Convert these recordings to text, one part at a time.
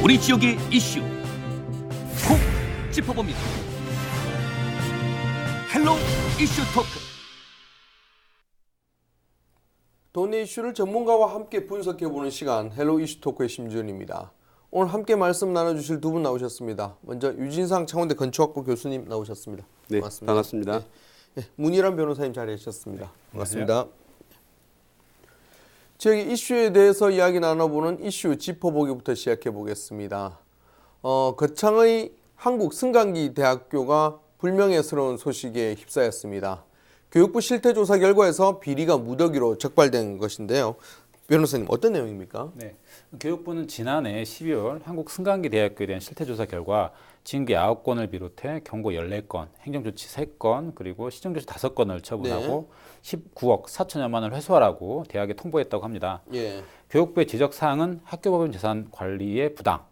우리 지역의 이슈 콕 짚어봅니다. 헬로 이슈 토크. 도내 이슈를 전문가와 함께 분석해보는 시간 헬로 이슈 토크의 심지훈입니다. 오늘 함께 말씀 나눠주실 두 분 나오셨습니다. 먼저 유진상 창원대 건축학부 교수님 나오셨습니다. 네, 반갑습니다. 네, 문희란 변호사님 자리하셨습니다. 네, 반갑습니다. 지역의 이슈에 대해서 이야기 나눠보는 이슈 짚어보기부터 시작해 보겠습니다. 거창의 한국 승강기 대학교가 불명예스러운 소식에 휩싸였습니다. 교육부 실태조사 결과에서 비리가 무더기로 적발된 것인데요. 변호사님 어떤 내용입니까? 네, 교육부는 지난해 12월 한국 승강기 대학교에 대한 실태조사 결과 징계 9건을 비롯해 경고 14건, 행정조치 3건, 그리고 시정조치 5건을 처분하고 19억 4천여만 원을 회수하라고 대학에 통보했다고 합니다. 예. 교육부의 지적 사항은 학교법인 재산 관리의 부당,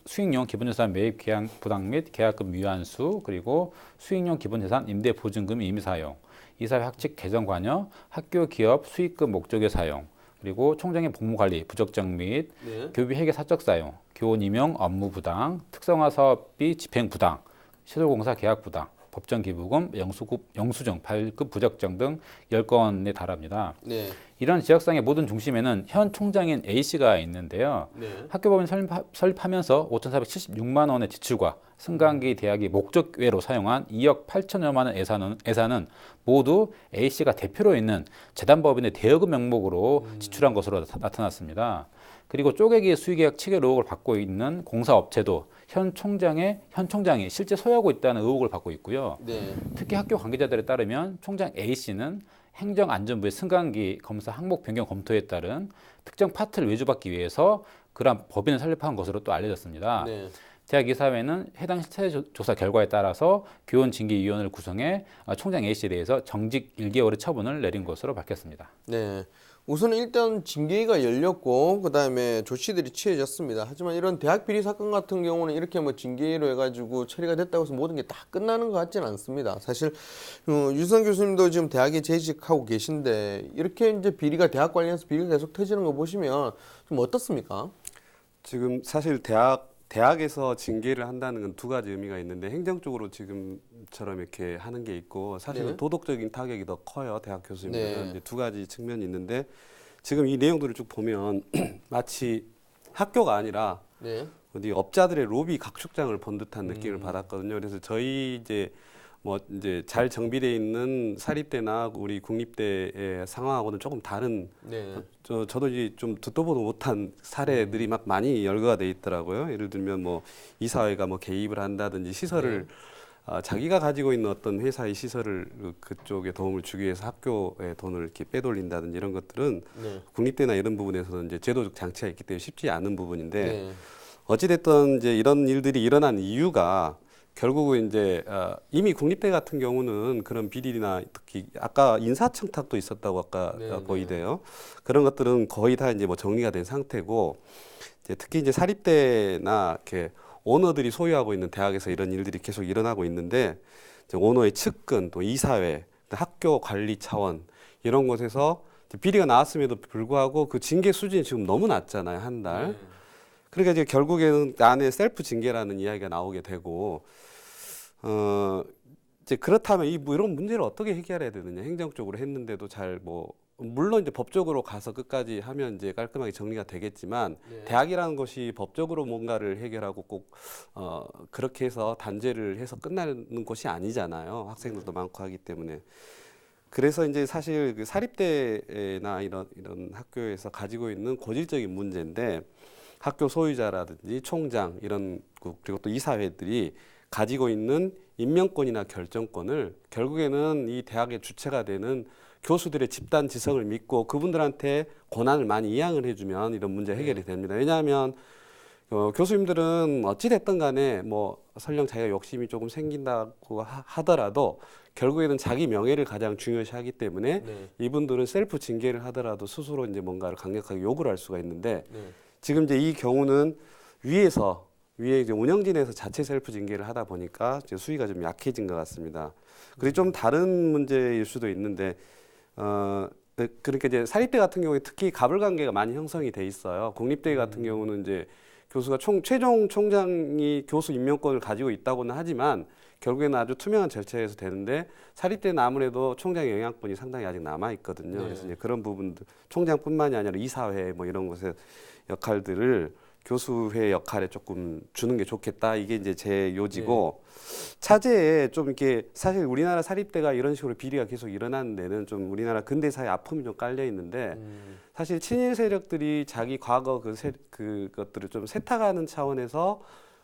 수익용 기본재산 매입 계약 부당 및 계약금 미완수, 그리고 수익용 기본재산 임대 보증금 임의 사용, 이사회 학칙 개정 관여, 학교 기업 수익금 목적의 사용, 그리고 총장의 복무관리 부적정 및 교비 회계 사적 사용, 교원 임용 업무 부당, 특성화 사업비 집행 부당, 시설공사 계약 부당, 법정 기부금, 영수증 발급 부적정 등 10건에 달합니다. 네. 이런 지적사항의 모든 중심에는 현 총장인 A씨가 있는데요. 학교법인 설립하면서 5,476만 원의 지출과 승강기 대학이 목적 외로 사용한 2억 8천여만 원 예산은 모두 A씨가 대표로 있는 재단법인의 대여금 명목으로 지출한 것으로 나타났습니다. 그리고 쪼개기 수의계약 체결 의혹을 받고 있는 공사업체도 현 총장이 실제 소유하고 있다는 의혹을 받고 있고요. 네. 특히 학교 관계자들에 따르면 총장 A씨는 행정안전부의 승강기 검사 항목 변경 검토에 따른 특정 파트를 외주받기 위해서 그러한 법인을 설립한 것으로 또 알려졌습니다. 네. 대학 이사회는 해당 실태조사 결과에 따라서 교원징계위원회를 구성해 총장 A씨에 대해서 정직 1개월의 처분을 내린 것으로 밝혔습니다. 네. 우선 일단 징계가 열렸고 그다음에 조치들이 취해졌습니다. 하지만 이런 대학 비리 사건 같은 경우는 이렇게 뭐 징계로 해가지고 처리가 됐다고 해서 모든 게 다 끝나는 것 같지는 않습니다. 사실 유선 교수님도 지금 대학에 재직하고 계신데 이렇게 이제 비리가 대학 관련해서 비리가 계속 터지는 거 보시면 좀 어떻습니까? 지금 사실 대학에서 징계를 한다는 건 두 가지 의미가 있는데 행정적으로 지금처럼 이렇게 하는 게 있고 사실은 도덕적인 타격이 더 커요. 대학 교수님들은 이제 두 가지 측면이 있는데 지금 이 내용들을 쭉 보면 마치 학교가 아니라 어디 업자들의 로비 각축장을 본 듯한 느낌을 받았거든요. 그래서 저희 이제 잘 정비되어 있는 사립대나 우리 국립대의 상황하고는 조금 다른 저도 이제 좀 듣도 보도 못한 사례들이 막 많이 열거가 돼 있더라고요. 예를 들면 뭐 이사회가 뭐 개입을 한다든지 시설을 자기가 가지고 있는 어떤 회사의 시설을 그쪽에 도움을 주기 위해서 학교에 돈을 이렇게 빼돌린다든지 이런 것들은 국립대나 이런 부분에서는 이제 제도적 장치가 있기 때문에 쉽지 않은 부분인데 어찌됐든 이제 이런 일들이 일어난 이유가 결국은 이제 이미 국립대 같은 경우는 그런 비리나 특히 아까 인사청탁도 있었다고 아까 보이대요. 그런 것들은 거의 다 이제 뭐 정리가 된 상태고 이제 특히 이제 사립대나 이렇게 오너들이 소유하고 있는 대학에서 이런 일들이 계속 일어나고 있는데 이제 오너의 측근 또 이사회, 학교 관리 차원 이런 곳에서 비리가 나왔음에도 불구하고 그 징계 수준이 지금 너무 낮잖아요, 한 달. 그러니까 이제 결국에는 안에 셀프 징계라는 이야기가 나오게 되고, 이제 그렇다면 이런 문제를 어떻게 해결해야 되느냐. 행정적으로 했는데도 물론 이제 법적으로 가서 끝까지 하면 이제 깔끔하게 정리가 되겠지만, 대학이라는 것이 법적으로 뭔가를 해결하고 꼭, 그렇게 해서 단죄를 해서 끝나는 곳이 아니잖아요. 학생들도 많고 하기 때문에. 그래서 이제 사실 그 사립대나 이런 학교에서 가지고 있는 고질적인 문제인데, 학교 소유자라든지 총장 그리고 또 이사회들이 가지고 있는 임명권이나 결정권을 결국에는 이 대학의 주체가 되는 교수들의 집단 지성을 믿고 그분들한테 권한을 많이 이양을 해주면 이런 문제 해결이 됩니다. 왜냐하면 교수님들은 어찌됐든 간에 뭐 설령 자기가 욕심이 조금 생긴다고 하더라도 결국에는 자기 명예를 가장 중요시하기 때문에 이분들은 셀프 징계를 하더라도 스스로 이제 뭔가를 강력하게 요구를 할 수가 있는데 지금 이제 이 경우는 위에 이제 운영진에서 자체 셀프 징계를 하다 보니까 이제 수위가 좀 약해진 것 같습니다. 그리고 좀 다른 문제일 수도 있는데, 그러니까 이제 사립대 같은 경우에 특히 가불관계가 많이 형성이 돼 있어요. 국립대 같은 경우는 이제 교수가 최종 총장이 교수 임명권을 가지고 있다고는 하지만 결국에는 아주 투명한 절차에서 되는데 사립대는 아무래도 총장의 영향권이 상당히 아직 남아 있거든요. 네. 그래서 이제 그런 부분들 총장뿐만이 아니라 이사회 뭐 이런 곳의 역할들을 교수회 역할에 조금 주는 게 좋겠다. 이게 이제 제 요지고 차제에 좀 이렇게 사실 우리나라 사립대가 이런 식으로 비리가 계속 일어나는 데는 좀 우리나라 근대사의 아픔이 좀 깔려 있는데 사실 친일 세력들이 자기 과거 그것들을 좀 세탁하는 차원에서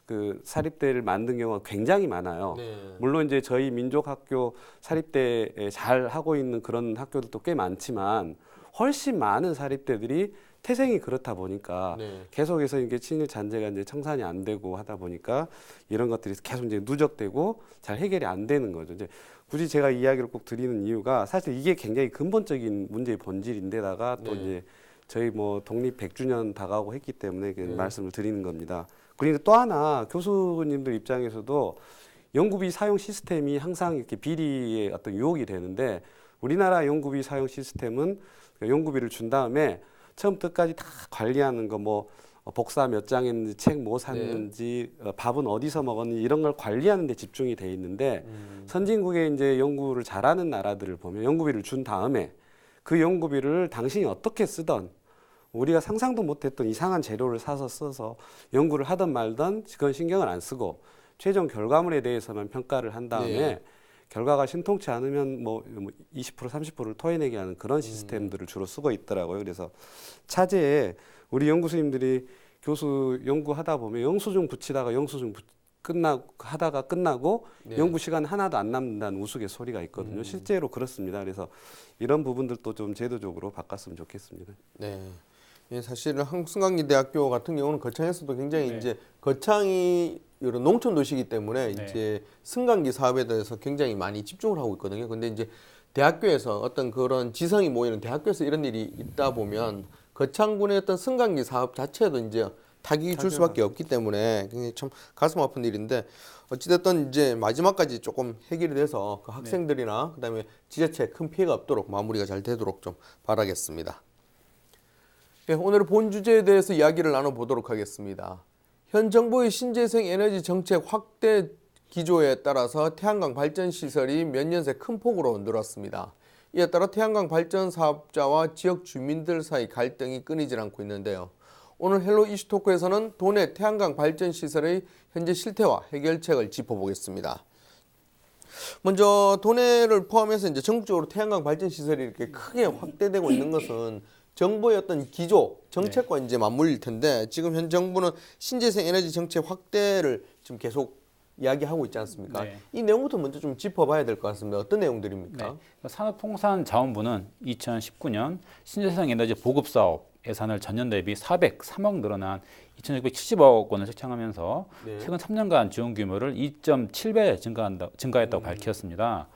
그 사립대를 만든 경우가 굉장히 많아요. 물론 이제 저희 민족학교 사립대에 잘 하고 있는 그런 학교들도 꽤 많지만 훨씬 많은 사립대들이 태생이 그렇다 보니까 계속해서 이게 친일 잔재가 이제 청산이 안 되고 하다 보니까 이런 것들이 계속 이제 누적되고 잘 해결이 안 되는 거죠. 이제 굳이 제가 이야기를 꼭 드리는 이유가 사실 이게 굉장히 근본적인 문제의 본질인데다가 또 이제 저희 뭐 독립 100주년 다가오고 했기 때문에 말씀을 드리는 겁니다. 그리고 또 하나 교수님들 입장에서도 연구비 사용 시스템이 항상 이렇게 비리의 어떤 유혹이 되는데 우리나라 연구비 사용 시스템은 연구비를 준 다음에 처음부터 끝까지 다 관리하는 거 뭐 복사 몇 장 했는지 책 뭐 샀는지 밥은 어디서 먹었는지 이런 걸 관리하는 데 집중이 돼 있는데 선진국의 이제 연구를 잘하는 나라들을 보면 연구비를 준 다음에 그 연구비를 당신이 어떻게 쓰던 우리가 상상도 못했던 이상한 재료를 사서 써서 연구를 하든 말든 그건 신경을 안 쓰고 최종 결과물에 대해서만 평가를 한 다음에 결과가 신통치 않으면 뭐 20% 30%를 토해내게 하는 그런 시스템들을 주로 쓰고 있더라고요. 그래서 차제에 우리 연구수님들이 교수 연구하다 보면 영수증 붙이다가 영수증 하다가 끝나고 연구 시간 하나도 안 남는다는 우스갯소리가 있거든요. 실제로 그렇습니다. 그래서 이런 부분들도 좀 제도적으로 바꿨으면 좋겠습니다. 네. 예, 사실은 한국승강기대학교 같은 경우는 거창에서도 굉장히 이제 거창이 이런 농촌 도시이기 때문에 이제 승강기 사업에 대해서 굉장히 많이 집중을 하고 있거든요. 근데 이제 대학교에서 어떤 그런 지성이 모이는 대학교에서 이런 일이 있다 보면 거창군의 어떤 승강기 사업 자체도 이제 타격이 줄 수밖에 없기 때문에 굉장히 참 가슴 아픈 일인데 어찌됐든 이제 마지막까지 조금 해결이 돼서 그 학생들이나 그다음에 지자체에 큰 피해가 없도록 마무리가 잘 되도록 좀 바라겠습니다. 네, 오늘 본 주제에 대해서 이야기를 나눠보도록 하겠습니다. 현 정부의 신재생 에너지 정책 확대 기조에 따라서 태양광 발전 시설이 몇 년 새 큰 폭으로 늘었습니다. 이에 따라 태양광 발전 사업자와 지역 주민들 사이 갈등이 끊이질 않고 있는데요. 오늘 헬로 이슈토크에서는 도내 태양광 발전 시설의 현재 실태와 해결책을 짚어보겠습니다. 먼저 도내를 포함해서 이제 전국적으로 태양광 발전 시설이 이렇게 크게 확대되고 있는 것은 정부의 어떤 기조, 정책과 이제 맞물릴 텐데 지금 현 정부는 신재생 에너지 정책 확대를 지금 계속 이야기하고 있지 않습니까? 이 내용부터 먼저 좀 짚어봐야 될 것 같습니다. 어떤 내용들입니까? 산업통상자원부는 2019년 신재생 에너지 보급 사업 예산을 전년 대비 403억 늘어난 2,670억 원을 책정하면서 최근 3년간 지원 규모를 2.7배 증가했다고 밝혔습니다.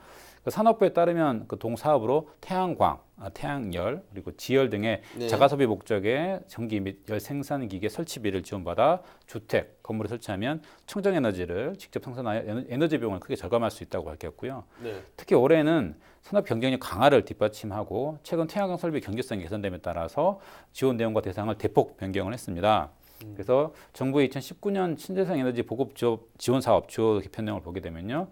산업부에 따르면 그 동사업으로 태양광, 태양열, 그리고 지열 등의 자가소비 목적의 전기 및 열 생산 기계 설치비를 지원받아 주택, 건물에 설치하면 청정에너지를 직접 생산하여 에너지 비용을 크게 절감할 수 있다고 밝혔고요. 특히 올해는 산업 경쟁력 강화를 뒷받침하고 최근 태양광 설비 경제성이 개선됨에 따라서 지원 내용과 대상을 대폭 변경을 했습니다. 그래서 정부의 2019년 신재생 에너지 보급 지원 사업 주요 개편 내용을 보게 되면요.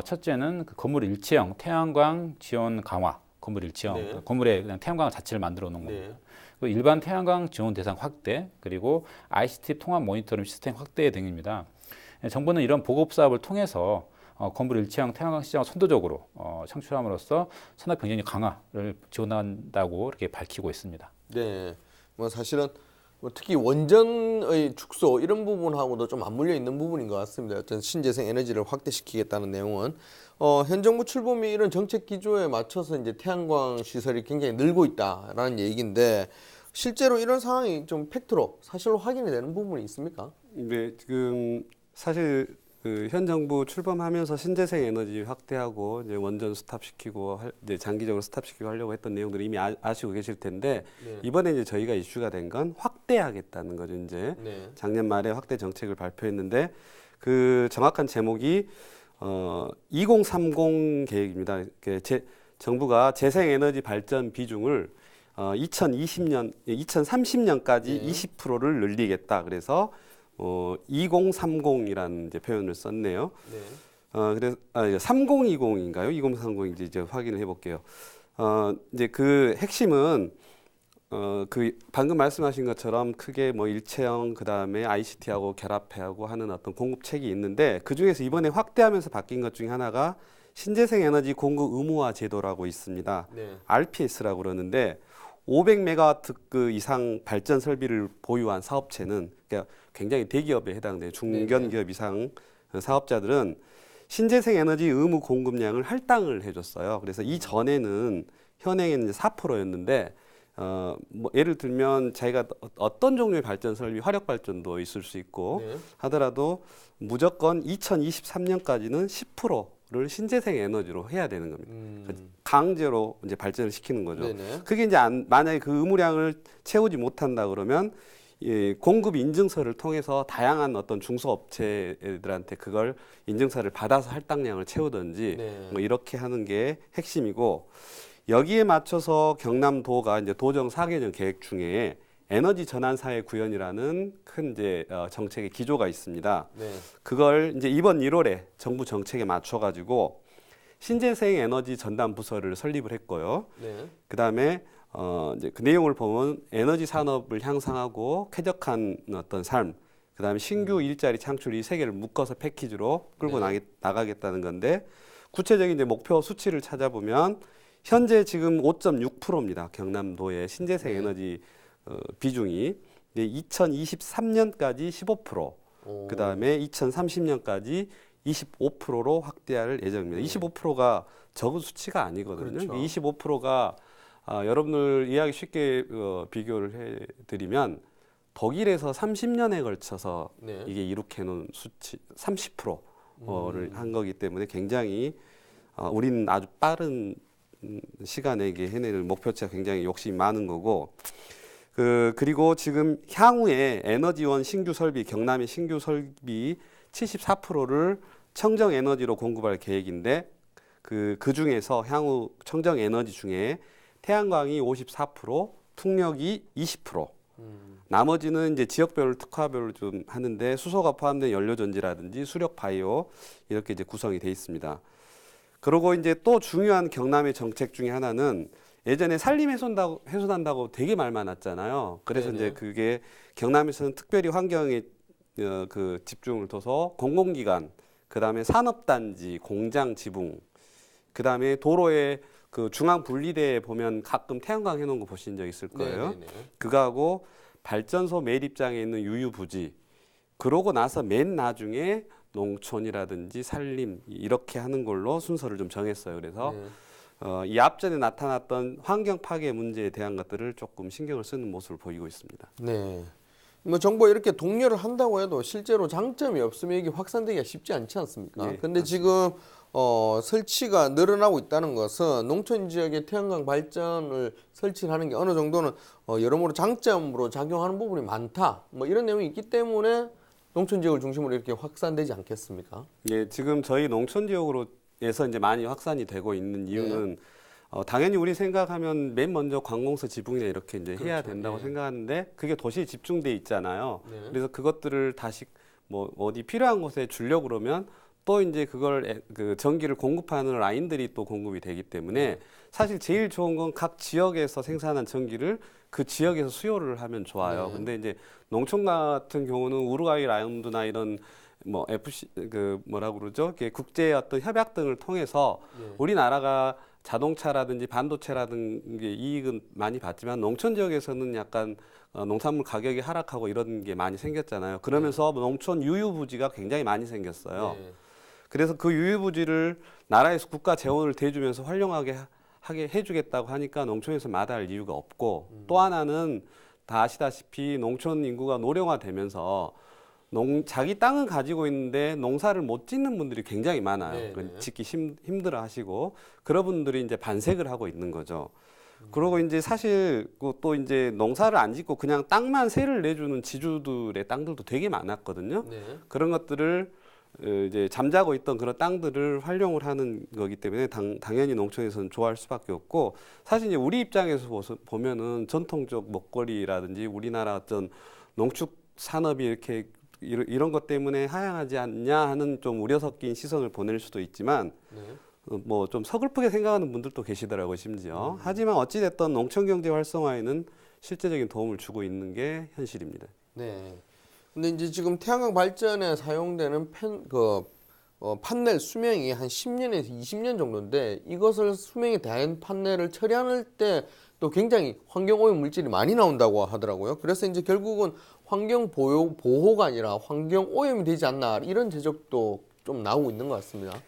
첫째는 그 건물 일체형 태양광 지원 강화, 건물 일체형 건물에 그냥 태양광 자체를 만들어 놓은 겁니다. 그리고 일반 태양광 지원 대상 확대, 그리고 ICT 통합 모니터링 시스템 확대 등입니다. 정부는 이런 보급 사업을 통해서 건물 일체형 태양광 시장을 선도적으로 창출함으로써 산업 경쟁력 강화를 지원한다고 이렇게 밝히고 있습니다. 네, 뭐 사실은 특히 원전의 축소 이런 부분하고도 좀 맞물려 있는 부분인 것 같습니다. 어떤 신재생 에너지를 확대시키겠다는 내용은 현 정부 출범이 이런 정책 기조에 맞춰서 이제 태양광 시설이 굉장히 늘고 있다라는 얘기인데 실제로 이런 상황이 좀 팩트로 사실로 확인이 되는 부분이 있습니까? 네, 지금 사실 그 현 정부 출범하면서 신재생 에너지 확대하고 이제 원전 스탑시키고 이제 장기적으로 스탑시키고 하려고 했던 내용들을 이미 아시고 계실 텐데 이번에 이제 저희가 이슈가 된 건 확대하겠다는 거죠. 이제 작년 말에 확대 정책을 발표했는데 그 정확한 제목이 2030 계획입니다. 정부가 재생 에너지 발전 비중을 2030년까지 20%를 늘리겠다. 그래서 2030이라는 이제 표현을 썼네요. 네. 그래서 3020인가요? 2030인지 이제 확인을 해볼게요. 이제 그 핵심은 그 방금 말씀하신 것처럼 크게 뭐 일체형 그다음에 ICT하고 결합하고 하는 어떤 공급책이 있는데 그 중에서 이번에 확대하면서 바뀐 것 중에 하나가 신재생 에너지 공급 의무화 제도라고 있습니다. 네. RPS라고 그러는데 500메가와트 그 이상 발전 설비를 보유한 사업체는 그러니까 굉장히 대기업에 해당돼요. 중견기업 이상 사업자들은 신재생 에너지 의무 공급량을 할당을 해줬어요. 그래서 이 전에는 현행에는 이제 4%였는데 뭐 예를 들면 자기가 어떤 종류의 발전 설비, 화력 발전도 있을 수 있고 네. 하더라도 무조건 2023년까지는 10%를 신재생 에너지로 해야 되는 겁니다. 강제로 이제 발전을 시키는 거죠. 네네. 그게 이제 만약에 그 의무량을 채우지 못한다 그러면 공급 인증서를 통해서 다양한 어떤 중소업체들한테 그걸 인증서를 받아서 할당량을 채우든지 네. 뭐 이렇게 하는 게 핵심이고 여기에 맞춰서 경남도가 이제 도정 4개년 계획 중에 에너지 전환 사회 구현이라는 큰 이제 정책의 기조가 있습니다. 네. 그걸 이제 이번 1월에 정부 정책에 맞춰 가지고 신재생 에너지 전담 부서를 설립을 했고요. 네. 그다음에 이제 그 내용을 보면 에너지 산업을 향상하고 쾌적한 어떤 삶, 그다음에 신규 일자리 창출 이 세 개를 묶어서 패키지로 끌고 나가겠다는 건데 구체적인 이제 목표 수치를 찾아보면 현재 지금 5.6%입니다. 경남도의 신재생 에너지 비중이 2023년까지 15%, 그다음에 2030년까지 25%로 확대할 예정입니다. 25%가 적은 수치가 아니거든요. 그렇죠. 25%가 여러분들 이해하기 쉽게 비교를 해드리면 독일에서 30년에 걸쳐서 네. 이게 이룩해 놓은 수치 30%를 한 거기 때문에 굉장히 우리는 아주 빠른 시간에 이게 해낼 목표치가 굉장히 욕심이 많은 거고 그리고 지금 향후에 에너지원 신규 설비 경남의 신규 설비 74%를 청정 에너지로 공급할 계획인데 그 중에서 향후 청정 에너지 중에 태양광이 54%, 풍력이 20%. 나머지는 이제 지역별로 특화별로 좀 하는데 수소가 포함된 연료전지라든지 수력 바이오 이렇게 이제 구성이 돼 있습니다. 그리고 이제 또 중요한 경남의 정책 중에 하나는 예전에 산림 훼손한다고 되게 말 많았잖아요. 그래서 네네. 이제 그게 경남에서는 특별히 환경에 그 집중을 둬서 공공기관, 그다음에 산업단지, 공장 지붕, 그다음에 도로에 그 중앙 분리대에 보면 가끔 태양광 해놓은 거 보신 적 있을 거예요. 네네네. 그거하고 발전소 매립장에 있는 유유부지, 그러고 나서 맨 나중에 농촌이라든지 산림 이렇게 하는 걸로 순서를 좀 정했어요. 그래서 네. 이 앞전에 나타났던 환경 파괴 문제에 대한 것들을 조금 신경을 쓰는 모습을 보이고 있습니다. 네. 뭐 정부가 이렇게 독려를 한다고 해도 실제로 장점이 없으면 이게 확산되기가 쉽지 않지 않습니까? 네, 근데 지금 설치가 늘어나고 있다는 것은 농촌 지역에 태양광 발전을 설치하는 게 어느 정도는 여러모로 장점으로 작용하는 부분이 많다. 뭐 이런 내용이 있기 때문에 농촌 지역을 중심으로 이렇게 확산되지 않겠습니까? 예, 지금 저희 농촌 지역으로에서 이제 많이 확산이 되고 있는 이유는 당연히 우리 생각하면 맨 먼저 관공서 지붕이나 이렇게 이제 해야 그렇죠. 된다고 예. 생각하는데 그게 도시에 집중돼 있잖아요. 네. 그래서 그것들을 다시 뭐 어디 필요한 곳에 주려고 그러면 또 이제 그걸 그 전기를 공급하는 라인들이 또 공급이 되기 때문에 사실 제일 좋은 건 각 지역에서 생산한 전기를 그 지역에서 수요를 하면 좋아요. 네. 근데 이제 농촌 같은 경우는 우루과이 라운드나 이런 뭐 FC 그 뭐라고 그러죠? 이렇게 국제 어떤 협약 등을 통해서 우리나라가 자동차라든지 반도체라든지 이익은 많이 받지만 농촌 지역에서는 약간 농산물 가격이 하락하고 이런 게 많이 생겼잖아요. 그러면서 농촌 유유부지가 굉장히 많이 생겼어요. 네. 그래서 그 유유부지를 나라에서 국가 재원을 대주면서 활용하게 하게 해주겠다고 하니까 농촌에서 마다할 이유가 없고 또 하나는 다 아시다시피 농촌 인구가 노령화되면서 자기 땅은 가지고 있는데 농사를 못 짓는 분들이 굉장히 많아요. 네네. 짓기 힘들어 하시고 그런 분들이 이제 반색을 하고 있는 거죠. 그리고 이제 사실 또 이제 농사를 안 짓고 그냥 땅만 세를 내주는 지주들의 땅들도 되게 많았거든요. 네. 그런 것들을 이제 잠자고 있던 그런 땅들을 활용을 하는 거기 때문에 당연히 농촌에서는 좋아할 수밖에 없고 사실 이제 우리 입장에서 보면은 전통적 먹거리라든지 우리나라 어떤 농축 산업이 이렇게 이런 것 때문에 하향하지 않냐 하는 좀 우려 섞인 시선을 보낼 수도 있지만 뭐 좀 서글프게 생각하는 분들도 계시더라고요, 심지어. 하지만 어찌됐든 농촌 경제 활성화에는 실제적인 도움을 주고 있는 게 현실입니다. 네. 근데 이제 지금 태양광 발전에 사용되는 판넬 수명이 한 10년에서 20년 정도인데 이것을 수명이 다한 판넬을 처리할 때 또 굉장히 환경 오염 물질이 많이 나온다고 하더라고요. 그래서 이제 결국은 환경 보호가 아니라 환경 오염이 되지 않나 이런 지적도 좀 나오고 있는 것 같습니다.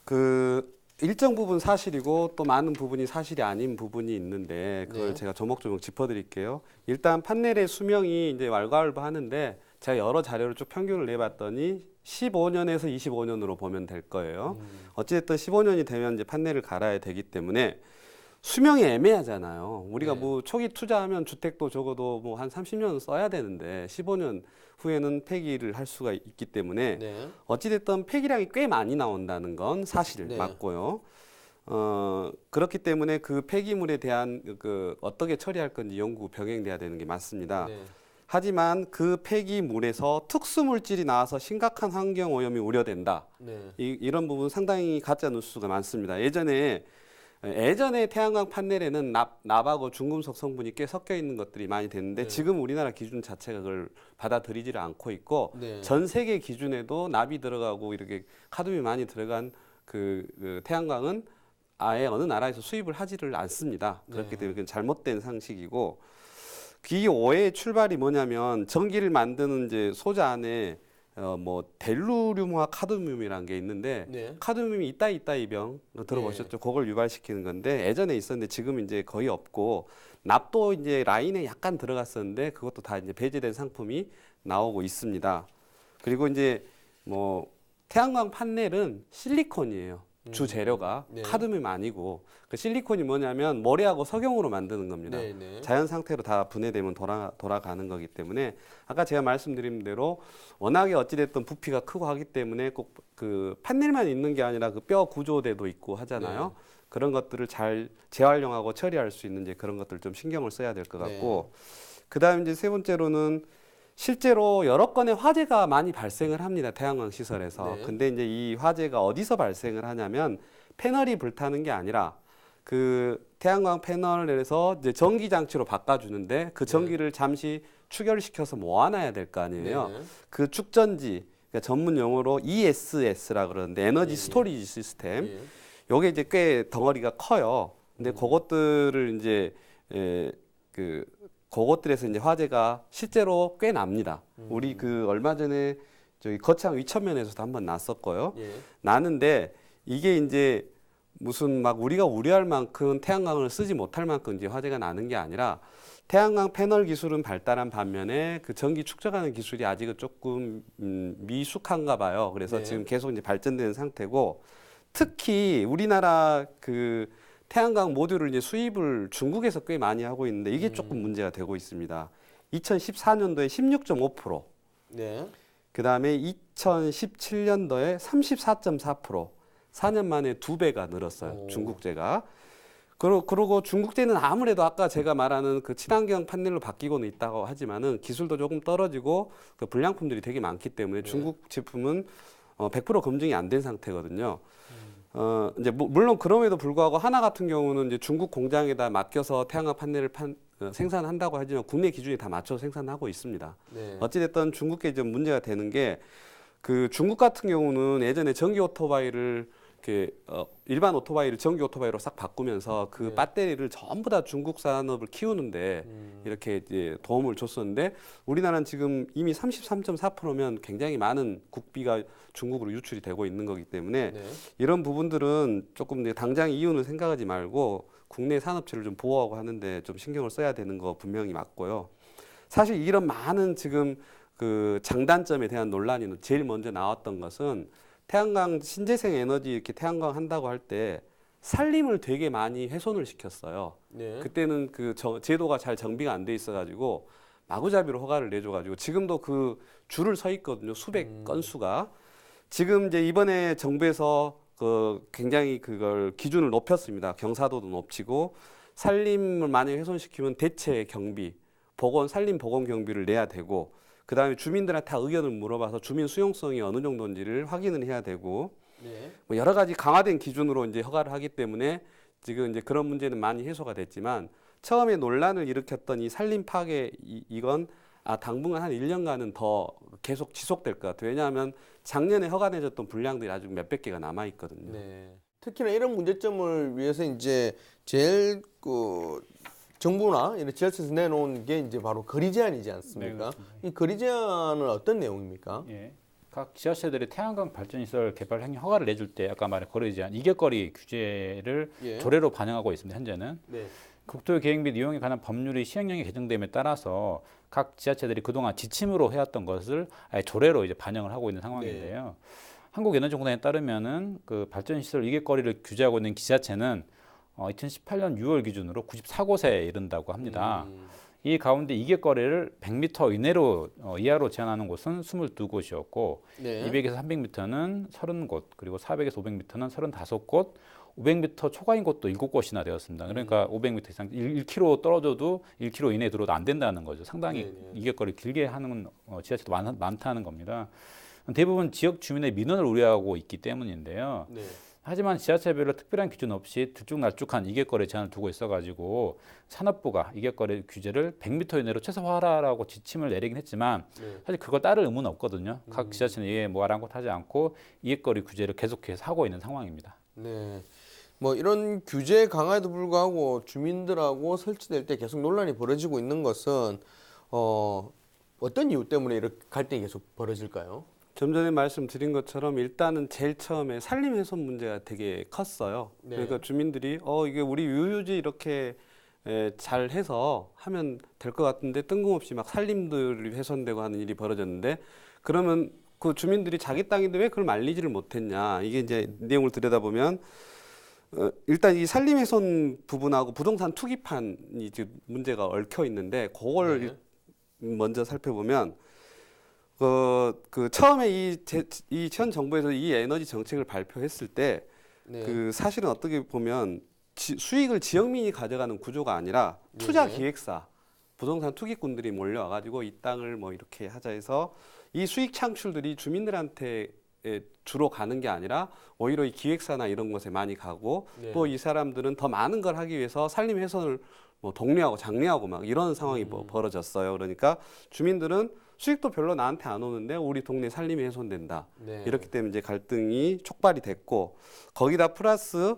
그 일정 부분 사실이고 또 많은 부분이 사실이 아닌 부분이 있는데 그걸 네. 제가 조목조목 짚어드릴게요. 일단 판넬의 수명이 이제 왈가왈부하는데 제가 여러 자료를 쭉 평균을 내봤더니 15년에서 25년으로 보면 될 거예요. 어찌됐든 15년이 되면 이제 판넬을 갈아야 되기 때문에 수명이 애매하잖아요. 우리가 네. 뭐 초기 투자하면 주택도 적어도 뭐 한 30년 써야 되는데 15년 후에는 폐기를 할 수가 있기 때문에 네. 어찌됐든 폐기량이 꽤 많이 나온다는 건 사실 네. 맞고요. 그렇기 때문에 그 폐기물에 대한 그 어떻게 처리할 건지 연구 병행돼야 되는 게 맞습니다. 네. 하지만 그 폐기물에서 특수물질이 나와서 심각한 환경 오염이 우려된다. 네. 이런 부분 상당히 가짜 뉴스가 많습니다. 예전에 태양광 판넬에는 납하고 중금속 성분이 꽤 섞여 있는 것들이 많이 됐는데 네. 지금 우리나라 기준 자체가 그걸 받아들이지를 않고 있고 네. 전 세계 기준에도 납이 들어가고 이렇게 카드뮴이 많이 들어간 그 태양광은 아예 어느 나라에서 수입을 하지를 않습니다. 그렇기 네. 때문에 그건 잘못된 상식이고 이 오해의 출발이 뭐냐면 전기를 만드는 이제 소자 안에 뭐 델루륨화 카드뮴이라는 게 있는데 네. 카드뮴이 이따이 병 들어보셨죠? 그걸 유발시키는 건데 예전에 있었는데 지금 이제 거의 없고 납도 이제 라인에 약간 들어갔었는데 그것도 다 이제 배제된 상품이 나오고 있습니다. 그리고 이제 뭐 태양광 판넬은 실리콘이에요. 주 재료가 네. 카드뮴 아니고 그 실리콘이 뭐냐면 모래하고 석영으로 만드는 겁니다. 네, 네. 자연 상태로 다 분해되면 돌아가는 거기 때문에 아까 제가 말씀드린 대로 워낙에 어찌됐든 부피가 크고 하기 때문에 꼭 그 판넬만 있는 게 아니라 그 뼈 구조대도 있고 하잖아요. 네. 그런 것들을 잘 재활용하고 처리할 수 있는 이제 그런 것들 좀 신경을 써야 될 것 같고 그다음 이제 세 번째로는 실제로 여러 건의 화재가 많이 발생을 합니다. 태양광 시설에서. 네. 근데 이제 이 화재가 어디서 발생을 하냐면 패널이 불타는 게 아니라 그 태양광 패널에서 이제 전기 장치로 바꿔주는데 그 전기를 잠시 축열시켜서 모아놔야 될 거 아니에요. 네. 그 축전지, 그러니까 전문 용어로 ESS라 그러는데 에너지 스토리지 시스템. 예. 요게 이제 꽤 덩어리가 커요. 근데 그것들을 이제 그것들에서 이제 화재가 실제로 꽤 납니다. 우리 그 얼마 전에 저기 거창 위천면에서도 한번 났었고요. 예. 나는데 이게 이제 무슨 막 우리가 우려할 만큼 태양광을 쓰지 못할 만큼 이제 화재가 나는 게 아니라 태양광 패널 기술은 발달한 반면에 그 전기 축적하는 기술이 아직은 조금 미숙한가 봐요. 그래서 네. 지금 계속 이제 발전되는 상태고 특히 우리나라 그 태양광 모듈을 이제 수입을 중국에서 꽤 많이 하고 있는데 이게 조금 문제가 되고 있습니다. 2014년도에 16.5%, 네. 그 다음에 2017년도에 34.4%, 4년 만에 2배가 늘었어요. 오. 중국제가. 그러고 중국제는 아무래도 아까 제가 말하는 그 친환경 판넬로 바뀌고는 있다고 하지만은 기술도 조금 떨어지고 그 불량품들이 되게 많기 때문에 중국 제품은 100% 검증이 안 된 상태거든요. 이제 물론 그럼에도 불구하고 하나 같은 경우는 이제 중국 공장에다 맡겨서 태양광 판넬을 생산한다고 하지만 국내 기준에 다 맞춰서 생산하고 있습니다. 네. 어찌됐든 중국에 좀 문제가 되는 게 그 중국 같은 경우는 예전에 전기 오토바이를 이렇게 일반 오토바이를 전기 오토바이로 싹 바꾸면서 그 네. 배터리를 전부 다 중국 산업을 키우는데 이렇게 이제 도움을 줬었는데 우리나라는 지금 이미 33.4%면 굉장히 많은 국비가 중국으로 유출이 되고 있는 거기 때문에 네. 이런 부분들은 조금 이제 당장 이윤을 생각하지 말고 국내 산업체를 좀 보호하고 하는데 좀 신경을 써야 되는 거 분명히 맞고요. 사실 이런 많은 지금 그 장단점에 대한 논란이 제일 먼저 나왔던 것은 태양광 신재생 에너지 이렇게 태양광 한다고 할 때 산림을 되게 많이 훼손을 시켰어요. 네. 그때는 그 제도가 잘 정비가 안 돼 있어가지고 마구잡이로 허가를 내줘가지고 지금도 그 줄을 서 있거든요. 수백 건수가. 지금 이제 이번에 정부에서 그 굉장히 그걸 기준을 높였습니다. 경사도도 높이고 산림을 만약에 훼손시키면 대체 경비, 산림 보건 경비를 내야 되고 그다음에 주민들한테 다 의견을 물어봐서 주민 수용성이 어느 정도인지를 확인을 해야 되고 네. 뭐 여러 가지 강화된 기준으로 이제 허가를 하기 때문에 지금 이제 그런 문제는 많이 해소가 됐지만 처음에 논란을 일으켰던 이 산림 파괴 이건 당분간 한 1년간은 더 계속 지속될 것 같아요. 왜냐하면 작년에 허가내줬던 분량들이 아직 몇백 개가 남아 있거든요. 네. 특히나 이런 문제점을 위해서 이제 제일 정부나 이런 지자체에서 내놓은 게 이제 바로 거리 제한이지 않습니까? 네, 이 거리 제한은 어떤 내용입니까? 예. 각 지자체들이 태양광 발전시설 개발 행위 허가를 내줄 때 아까 말한 거리 제한, 이격거리 규제를 예. 조례로 반영하고 있습니다. 현재는. 네. 국토계획 및 이용에 관한 법률이 시행령이 개정됨에 따라서 각 지자체들이 그동안 지침으로 해왔던 것을 아예 조례로 이제 반영을 하고 있는 상황인데요. 한국에너지공단에 따르면은 그 발전시설 이객거리를 규제하고 있는 지자체는 2018년 6월 기준으로 94곳에 이른다고 합니다. 이 가운데 이객거리를 100m 이내로 이하로 제한하는 곳은 22곳이었고 네. 200에서 300m는 30곳, 그리고 400에서 500m는 35곳, 500m 초과인 곳도 7곳이나 되었습니다. 그러니까 500m 이상 1km 떨어져도 1km 이내에 들어도 안 된다는 거죠. 상당히 이객거리 길게 하는 지자체도 많다는 겁니다. 대부분 지역 주민의 민원을 우려하고 있기 때문인데요. 네. 하지만 지자체별로 특별한 기준 없이 들쭉날쭉한 이객거리 제한을 두고 있어가지고 산업부가 이객거리 규제를 100m 이내로 최소화하라고 지침을 내리긴 했지만 사실 그걸 따를 의무는 없거든요. 각 지자체는 이에 뭐 아랑곳하지 않고 이객거리 규제를 계속해서 하고 있는 상황입니다. 네. 뭐 이런 규제 강화에도 불구하고 주민들하고 설치될 때 계속 논란이 벌어지고 있는 것은 어떤 이유 때문에 이렇게 갈등이 계속 벌어질까요? 좀 전에 말씀드린 것처럼 일단은 제일 처음에 산림 훼손 문제가 되게 컸어요. 네. 그러니까 주민들이 이게 우리 유유지 이렇게 잘 해서 하면 될 것 같은데 뜬금없이 막 산림들이 훼손되고 하는 일이 벌어졌는데 그러면 그 주민들이 자기 땅인데 왜 그걸 말리지를 못했냐. 이게 이제 내용을 들여다보면 일단 이 산림 훼손 부분하고 부동산 투기판이 이제 문제가 얽혀 있는데 그걸 먼저 살펴보면 그 처음에 이 현 정부에서 이 에너지 정책을 발표했을 때 그 사실은 어떻게 보면 수익을 지역민이 가져가는 구조가 아니라 투자 기획사, 부동산 투기꾼들이 몰려와가지고 이 땅을 뭐 이렇게 하자 해서 이 수익 창출들이 주민들한테 주로 가는 게 아니라 오히려 이 기획사나 이런 곳에 많이 가고 또 이 사람들은 더 많은 걸 하기 위해서 산림 훼손을 뭐 독려하고 장려하고 막 이런 상황이 벌어졌어요. 그러니까 주민들은 수익도 별로 나한테 안 오는데 우리 동네 산림이 훼손된다. 이렇기 때문에 이제 갈등이 촉발이 됐고 거기다 플러스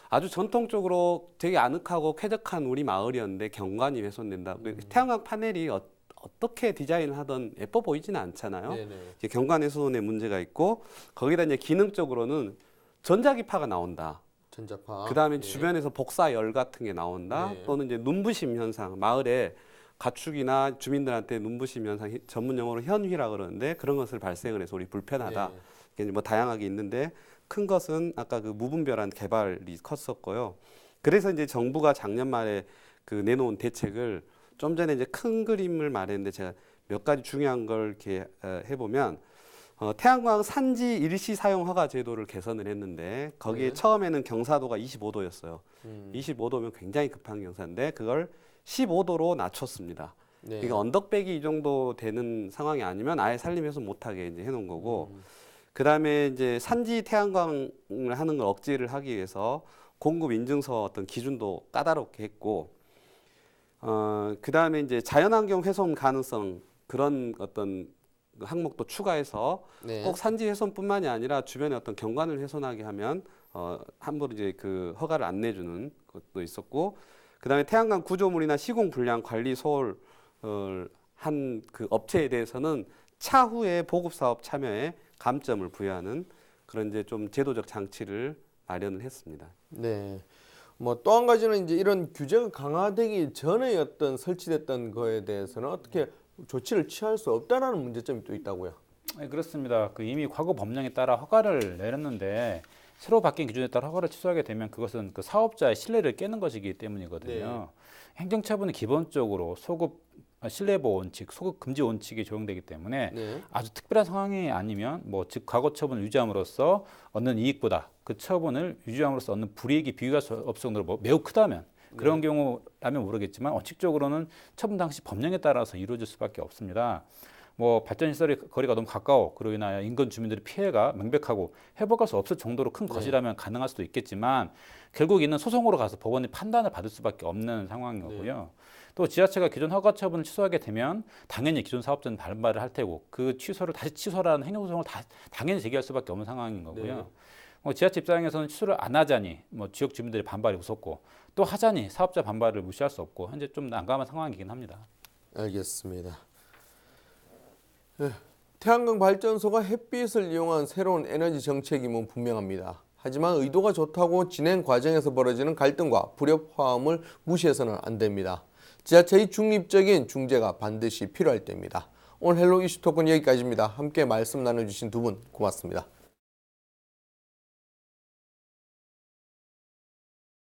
아주 전통적으로 되게 아늑하고 쾌적한 우리 마을이었는데 경관이 훼손된다. 태양광 파넬이 어떻게 디자인을 하던 예뻐 보이지는 않잖아요. 이제 경관 훼손의 문제가 있고 거기다 이제 기능적으로는 전자기파가 나온다. 전자파. 그다음에 주변에서 복사열 같은 게 나온다. 또는 이제 눈부심 현상, 마을에 가축이나 주민들한테 눈부심 현상, 전문 용어로 현휘라 그러는데 그런 것을 발생을 해서 우리 불편하다. 이게 뭐 다양하게 있는데 큰 것은 아까 그 무분별한 개발이 컸었고요. 그래서 이제 정부가 작년 말에 그 내놓은 대책을 좀 전에 이제 큰 그림을 말했는데 제가 몇 가지 중요한 걸 이렇게 해보면 태양광 산지 일시 사용 허가 제도를 개선을 했는데 거기에 처음에는 경사도가 25도였어요. 25도면 굉장히 급한 경사인데 그걸 15도로 낮췄습니다. 그러니까 언덕백이 이 정도 되는 상황이 아니면 아예 산림 훼손 못하게 이제 해놓은 거고, 그 다음에 이제 산지 태양광을 하는 걸 억제를 하기 위해서 공급 인증서 어떤 기준도 까다롭게 했고, 그 다음에 이제 자연환경 훼손 가능성 그런 어떤 항목도 추가해서 꼭 산지 훼손뿐만이 아니라 주변에 어떤 경관을 훼손하게 하면 함부로 이제 그 허가를 안 내주는 것도 있었고. 그다음에 태양광 구조물이나 시공 불량 관리 소홀 한 그 업체에 대해서는 차후에 보급 사업 참여에 감점을 부여하는 그런 이제 좀 제도적 장치를 마련을 했습니다. 네. 뭐 또 한 가지는 이제 이런 규제가 강화되기 전에 어떤 설치됐던 거에 대해서는 어떻게 조치를 취할 수 없다라는 문제점이 또 있다고요. 네, 그렇습니다. 그 이미 과거 법령에 따라 허가를 내렸는데 새로 바뀐 기준에 따라 허가를 취소하게 되면 그것은 그 사업자의 신뢰를 깨는 것이기 때문이거든요. 행정처분은 기본적으로 소급 신뢰보호 원칙, 소급 금지 원칙이 적용되기 때문에 아주 특별한 상황이 아니면 뭐 즉 과거 처분을 유지함으로써 얻는 이익보다 그 처분을 유지함으로써 얻는 불이익이 비교할 수 없을 정도로 뭐 매우 크다면 그런 경우라면 모르겠지만 원칙적으로는 처분 당시 법령에 따라서 이루어질 수밖에 없습니다. 뭐 발전시설의 거리가 너무 가까워 그로 인하여 인근 주민들의 피해가 명백하고 회복할 수 없을 정도로 큰 것이라면 가능할 수도 있겠지만 결국 이는 소송으로 가서 법원의 판단을 받을 수밖에 없는 상황인 거고요. 또 지자체가 기존 허가 처분을 취소하게 되면 당연히 기존 사업자는 반발을 할 테고 그 취소를 다시 취소라는 행정소송을 당연히 제기할 수밖에 없는 상황인 거고요. 지자체 입장에서는 취소를 안 하자니 뭐 지역 주민들의 반발이 무섭고 또 하자니 사업자 반발을 무시할 수 없고 현재 좀 난감한 상황이긴 합니다. 알겠습니다. 태양광 발전소가 햇빛을 이용한 새로운 에너지 정책임은 분명합니다. 하지만 의도가 좋다고 진행 과정에서 벌어지는 갈등과 불협화음을 무시해서는 안 됩니다. 지자체의 중립적인 중재가 반드시 필요할 때입니다. 오늘 헬로 이슈 토크는 여기까지입니다. 함께 말씀 나눠주신 두 분 고맙습니다.